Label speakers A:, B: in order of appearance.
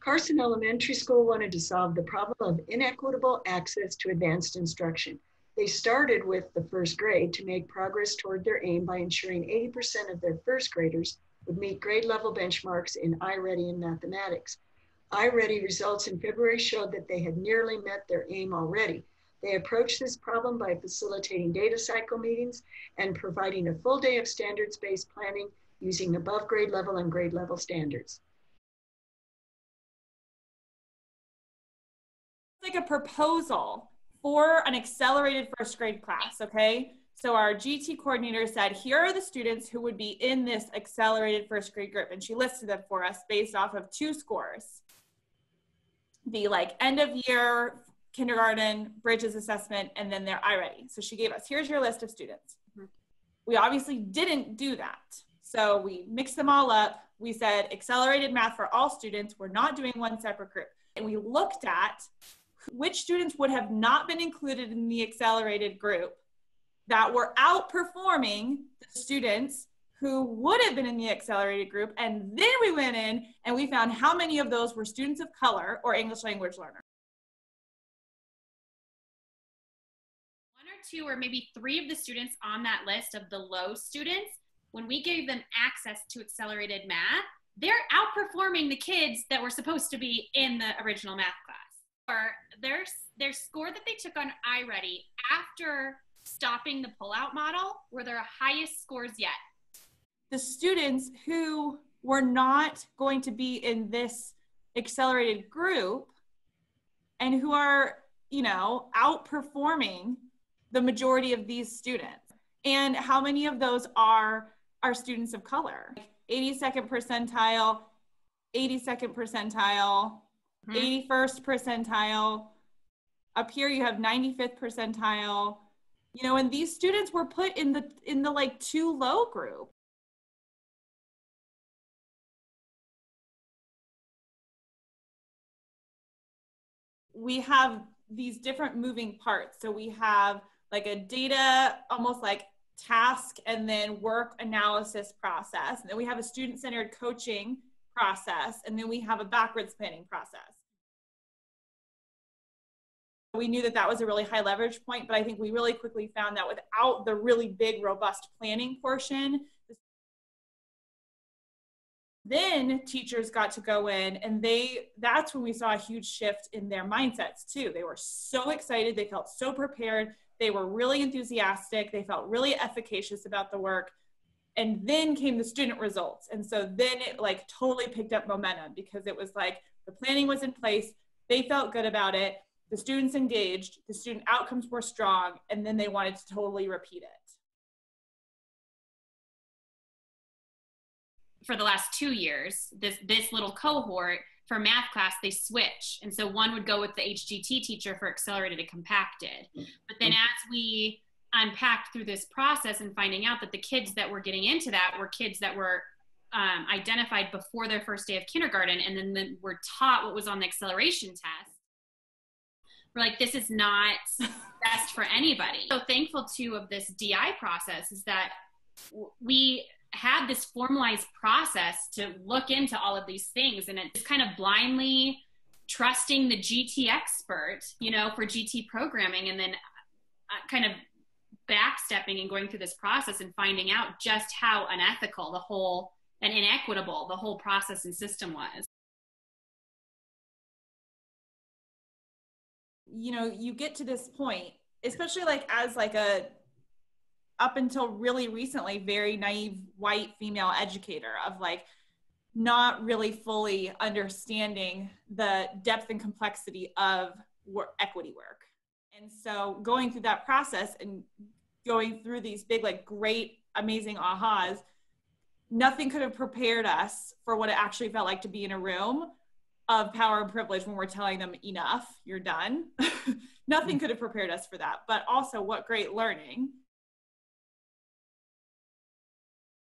A: Carson Elementary School wanted to solve the problem of inequitable access to advanced instruction. They started with the first grade to make progress toward their aim by ensuring 80% of their first graders would meet grade level benchmarks in iReady and mathematics. iReady results in February showed that they had nearly met their aim already. They approached this problem by facilitating data cycle meetings and providing a full day of standards-based planning using above grade level and grade level standards.
B: Like a proposal for an accelerated first grade class, okay? So our GT coordinator said, here are the students who would be in this accelerated first grade group. And she listed them for us based off of 2 scores. The like end of year kindergarten bridges assessment, and then their iReady. So she gave us, here's your list of students. We obviously didn't do that. So we mixed them all up. We said accelerated math for all students. We're not doing one separate group. And we looked at which students would have not been included in the accelerated group that were outperforming the students who would have been in the accelerated group. And then we went in and we found how many of those were students of color or English language learners.
C: 1 or 2 or maybe 3 of the students on that list of the low students, when we gave them access to accelerated math, they're outperforming the kids that were supposed to be in the original math class. Or their score that they took on iReady after stopping the pullout model were their highest scores yet.
B: The students who were not going to be in this accelerated group and who are, you know, outperforming the majority of these students. And how many of those are students of color? 82nd percentile, 82nd percentile, 81st percentile. Up here you have 95th percentile. You know, and these students were put in the like too low group. We have these different moving parts. So we have like a data, almost like task and then work analysis process. And then we have a student-centered coaching process. And then we have a backwards planning process. We knew that that was a really high leverage point, but I think we really quickly found that without the really big, robust planning portion, then teachers got to go in and that's when we saw a huge shift in their mindsets too. They were so excited. They felt so prepared. They were really enthusiastic. They felt really efficacious about the work. And then came the student results. And so then it like totally picked up momentum because it was like the planning was in place. They felt good about it. The students engaged, the student outcomes were strong, and then they wanted to totally repeat it.
C: For the last 2 years, this little cohort for math class, they switch. And so one would go with the HGT teacher for accelerated and compacted. But then as we unpacked through this process and finding out that the kids that were getting into that were kids that were identified before their first day of kindergarten and then were taught what was on the acceleration test, we're like, this is not best for anybody. So thankful too of this DI process is that we had this formalized process to look into all of these things, and it's kind of blindly trusting the GT expert, you know, for GT programming, and then kind of backstepping and going through this process and finding out just how unethical and inequitable the whole process and system was.
B: You know, you get to this point, especially like as like a, up until really recently, very naive white female educator of like not really fully understanding the depth and complexity of equity work. And so going through that process and going through these big, like great, amazing ahas, nothing could have prepared us for what it actually felt like to be in a room of power and privilege when we're telling them enough, you're done. Nothing could have prepared us for that, but also what great learning.